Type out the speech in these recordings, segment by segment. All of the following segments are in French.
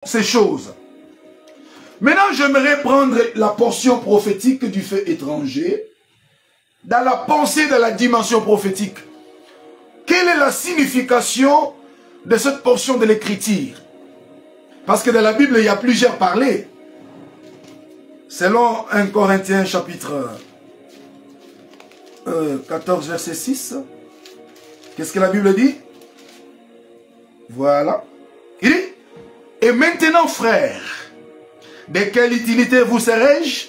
ces choses. Maintenant, j'aimerais prendre la portion prophétique du fait étranger dans la pensée de la dimension prophétique. Quelle est la signification de cette portion de l'écriture? Parce que dans la Bible, il y a plusieurs parlers. Selon 1 Corinthiens chapitre 14, verset 6, qu'est-ce que la Bible dit? Voilà. Il dit, et maintenant, frères, de quelle utilité vous serais-je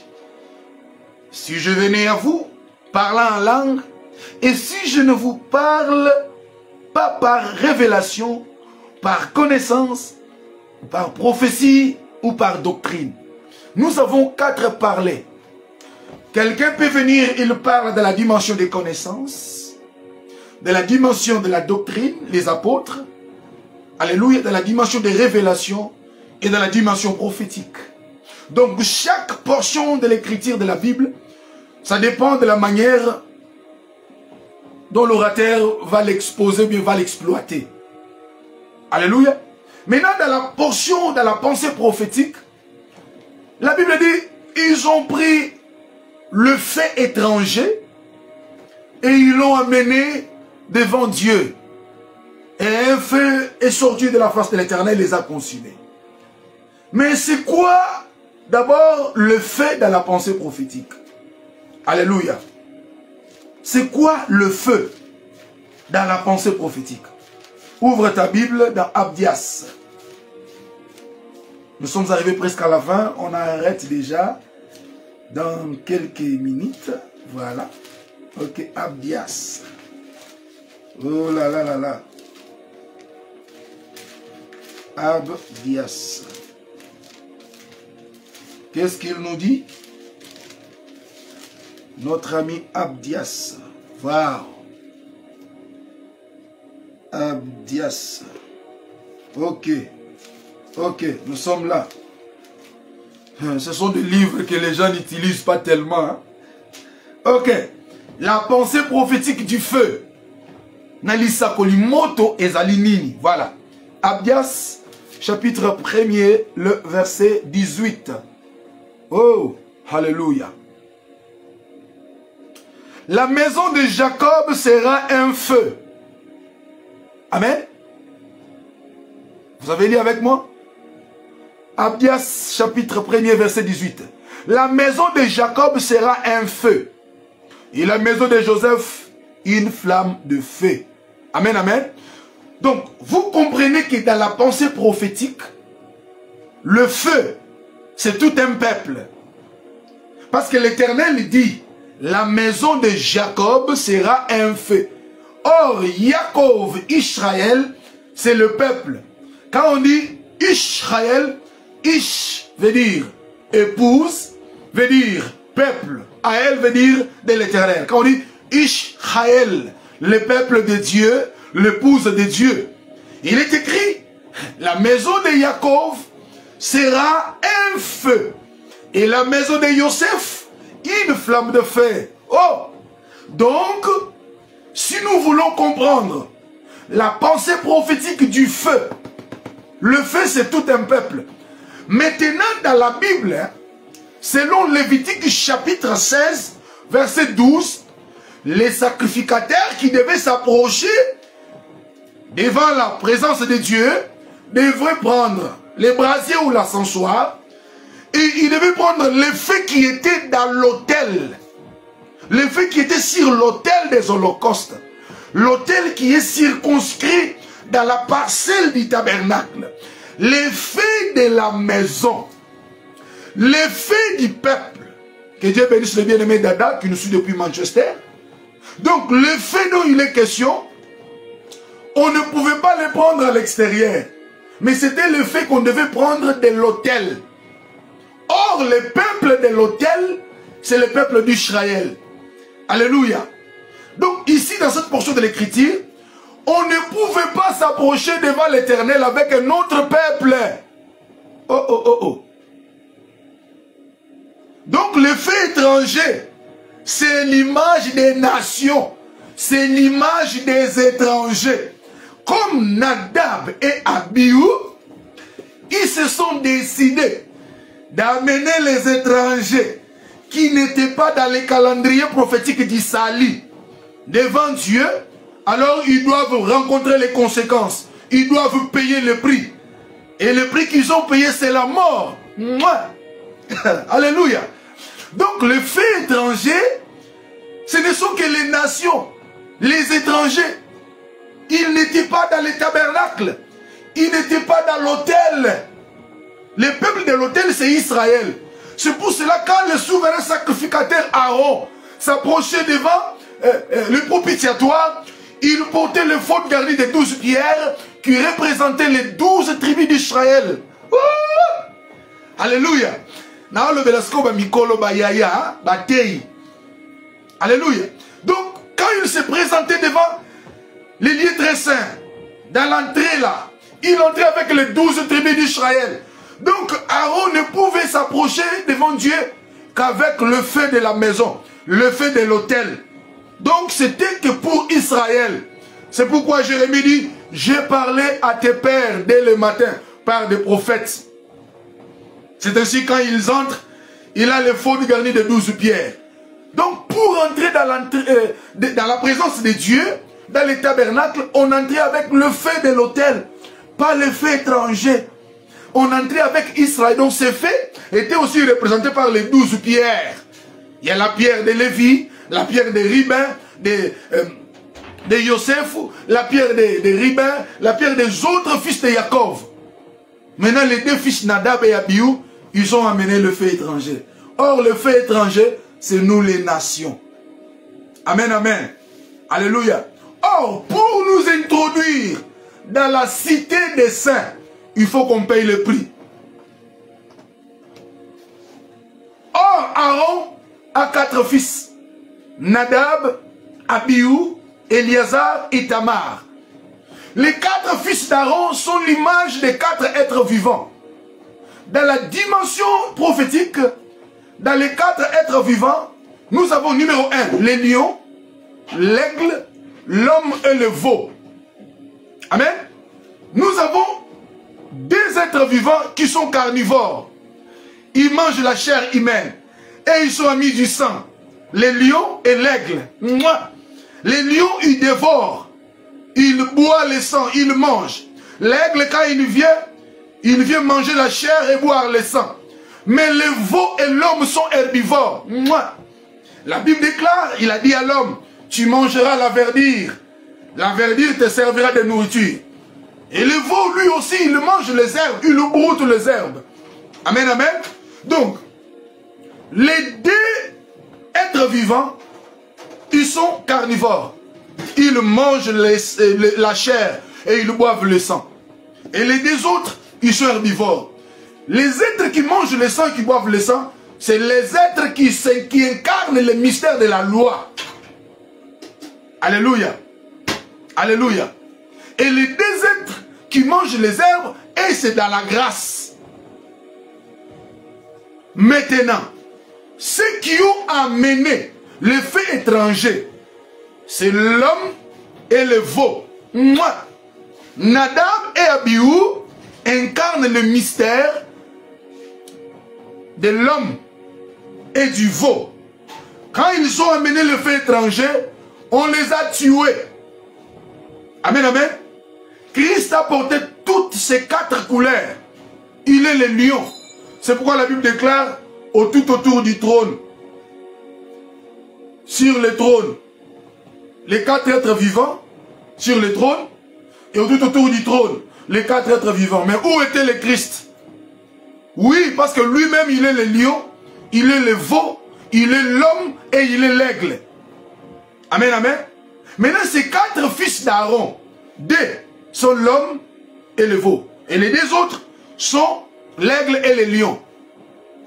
si je venais à vous, parlant en langue, et si je ne vous parle pas par révélation, par connaissance, par prophétie ou par doctrine? Nous avons 4 parlers. Quelqu'un peut venir, il parle de la dimension des connaissances, de la dimension de la doctrine, les apôtres, alléluia, de la dimension des révélations et de la dimension prophétique. Donc chaque portion de l'écriture de la Bible, ça dépend de la manière dont l'orateur va l'exposer, bien va l'exploiter. Alléluia. Maintenant, dans la portion, dans la pensée prophétique, la Bible dit, ils ont pris le fait étranger et ils l'ont amené devant Dieu. Et un feu est sorti de la face de l'Éternel et les a consumés. Mais c'est quoi d'abord le fait dans la pensée prophétique? Alléluia. C'est quoi le feu dans la pensée prophétique? Ouvre ta Bible dans Abdias. Nous sommes arrivés presque à la fin. On arrête déjà dans quelques minutes. Voilà. Ok, Abdias. Oh là là là là. Abdias. Qu'est-ce qu'il nous dit? Notre ami Abdias. Wow. Abdias. Ok. Ok, nous sommes là. Ce sont des livres que les gens n'utilisent pas tellement. Hein? Ok. La pensée prophétique du feu. Nalisa Kolimoto Ezalinini. Voilà. Abdias, chapitre 1er, le verset 18. Oh, alléluia. La maison de Jacob sera un feu. Amen. Vous avez lu avec moi? Abdias, chapitre 1er, verset 18. La maison de Jacob sera un feu. Et la maison de Joseph, une flamme de feu. Amen, amen. Donc, vous comprenez que dans la pensée prophétique, le feu, c'est tout un peuple. Parce que l'Éternel dit, la maison de Jacob sera un feu. Or, Yaakov, Israël, c'est le peuple. Quand on dit Israël, Ish veut dire épouse, veut dire peuple. Aël veut dire de l'Éternel. Quand on dit Israël, le peuple de Dieu, l'épouse de Dieu, il est écrit, la maison de Yaakov sera un feu. Et la maison de Joseph, une flamme de feu. Oh! Donc, si nous voulons comprendre la pensée prophétique du feu, le feu c'est tout un peuple. Maintenant dans la Bible, selon Lévitique chapitre 16, verset 12, les sacrificateurs qui devaient s'approcher devant la présence de Dieu devraient prendre les brasiers ou l'ascensoir et ils devaient prendre le feu qui était dans l'autel. Le feu qui était sur l'autel des holocaustes. L'autel qui est circonscrit dans la parcelle du tabernacle. Les feux de la maison. Les feux du peuple. Que Dieu bénisse le bien-aimé Dada qui nous suit depuis Manchester. Donc le feu dont il est question, on ne pouvait pas les prendre à l'extérieur. Mais c'était le feu qu'on devait prendre de l'autel. Or le peuple de l'autel, c'est le peuple d'Israël. Alléluia. Donc ici dans cette portion de l'écriture, on ne pouvait pas s'approcher devant l'Éternel avec un autre peuple. Oh, oh, oh, oh. Donc le fait étranger, c'est l'image des nations. C'est l'image des étrangers. Comme Nadab et Abihu, ils se sont décidés d'amener les étrangers qui n'étaient pas dans les calendriers prophétiques d'Isali devant Dieu, alors ils doivent rencontrer les conséquences. Ils doivent payer le prix. Et le prix qu'ils ont payé, c'est la mort. Alléluia. Donc le fait étranger, ce ne sont que les nations, les étrangers. Ils n'étaient pas dans les tabernacles. Ils n'étaient pas dans l'autel. Le peuple de l'autel, c'est Israël. C'est pour cela quand le souverain sacrificateur Aaron s'approchait devant le propitiatoire, il portait le faute garni des 12 pierres qui représentaient les 12 tribus d'Israël. Alléluia. Alléluia. Donc, quand il se présentait devant les lieux très saints, dans l'entrée là, il entrait avec les 12 tribus d'Israël. Donc, Aaron ne pouvait s'approcher devant Dieu qu'avec le feu de la maison, le feu de l'autel. Donc, c'était que pour Israël. C'est pourquoi Jérémie dit, j'ai parlé à tes pères dès le matin par des prophètes. C'est ainsi quand ils entrent, il a le faute garni de 12 pierres. Donc, pour entrer dans la présence de Dieu, dans les tabernacles, on entrait avec le feu de l'autel, pas le feu étranger. On entrait avec Israël. Donc, ces faits étaient aussi représentés par les 12 pierres. Il y a la pierre de Lévi, la pierre de Ribin, de Yosef, la pierre de Ribin, la pierre des autres fils de Jacob. Maintenant, les deux fils Nadab et Abihu, ils ont amené le feu étranger. Or, le feu étranger, c'est nous les nations. Amen, amen. Alléluia. Or, pour nous introduire dans la cité des saints, il faut qu'on paye le prix. Or, Aaron a 4 fils. Nadab, Abihu, Éléazar et Tamar. Les 4 fils d'Aaron sont l'image des 4 êtres vivants. Dans la dimension prophétique, dans les 4 êtres vivants, nous avons numéro 1, les lions, l'aigle, l'homme et le veau. Amen. Nous avons 2 êtres vivants qui sont carnivores. Ils mangent la chair humaine et ils sont amis du sang. Les lions et l'aigle. Les lions, ils dévorent. Ils boivent le sang, ils mangent. L'aigle, quand il vient manger la chair et boire le sang. Mais le veau et l'homme sont herbivores. La Bible déclare, il a dit à l'homme, tu mangeras la verdure. La verdure te servira de nourriture. Et le veau, lui aussi, il mange les herbes, il broute les herbes. Amen, amen. Donc, les 2 êtres vivants, ils sont carnivores. Ils mangent la chair et ils boivent le sang. Et les 2 autres, ils sont herbivores. Les êtres qui mangent le sang et qui boivent le sang, c'est les êtres qui incarnent le mystère de la loi. Alléluia. Alléluia. Et les 2 êtres qui mangent les herbes, et c'est dans la grâce. Maintenant, ceux qui ont amené le fait étranger, c'est l'homme et le veau. Nadab et Abihu incarnent le mystère de l'homme et du veau. Quand ils ont amené le fait étranger, on les a tués. Amen, amen. Christ a porté toutes ces 4 couleurs. Il est le lion. C'est pourquoi la Bible déclare tout autour du trône, sur le trône, les 4 êtres vivants sur le trône, et tout autour du trône, les 4 êtres vivants. Mais où était le Christ? Oui, parce que lui-même, il est le lion, il est le veau, il est l'homme et il est l'aigle. Amen, amen. Maintenant, ces 4 fils d'Aaron, 2 sont l'homme et le veau. Et les 2 autres sont l'aigle et le lion.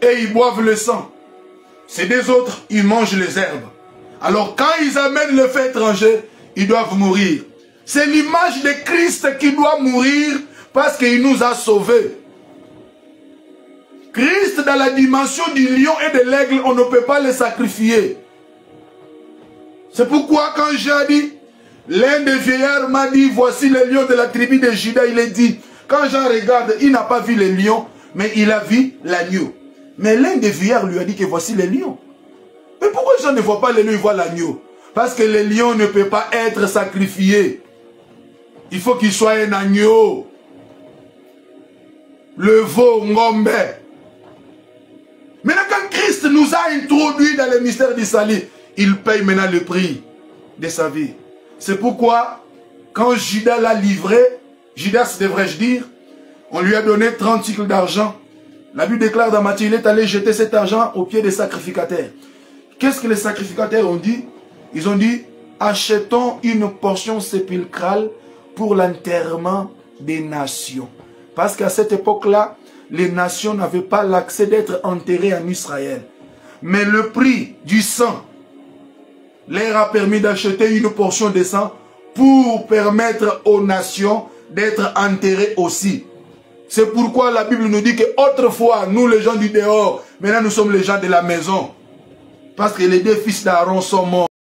Et ils boivent le sang. Ces 2 autres, ils mangent les herbes. Alors quand ils amènent le fait étranger, ils doivent mourir. C'est l'image de Christ qui doit mourir parce qu'il nous a sauvés. Christ, dans la dimension du lion et de l'aigle, on ne peut pas le sacrifier. C'est pourquoi quand j'ai dit, l'un des vieillards m'a dit, voici le lion de la tribu de Juda, il est dit, Quand Jean regarde, il n'a pas vu les lions, mais il a vu l'agneau. Mais l'un des vieillards lui a dit que voici les lions. Mais pourquoi Jean ne voit pas les lions, il voit l'agneau? Parce que le lion ne peut pas être sacrifié. Il faut qu'il soit un agneau. Le veau, ngombe. Maintenant, quand Christ nous a introduits dans le mystère du salut, il paye maintenant le prix de sa vie. C'est pourquoi, quand Judas l'a livré, Judas devrais-je dire, on lui a donné 30 cycles d'argent. La Bible déclare dans Matthieu, il est allé jeter cet argent aux pieds des sacrificateurs. Qu'est-ce que les sacrificateurs ont dit? Ils ont dit, achetons une portion sépulcrale pour l'enterrement des nations. Parce qu'à cette époque-là, les nations n'avaient pas l'accès d'être enterrées en Israël. Mais le prix du sang leur a permis d'acheter une portion de sang pour permettre aux nations d'être enterrées aussi. C'est pourquoi la Bible nous dit qu'autrefois, nous les gens du dehors, maintenant nous sommes les gens de la maison. Parce que les deux fils d'Aaron sont morts.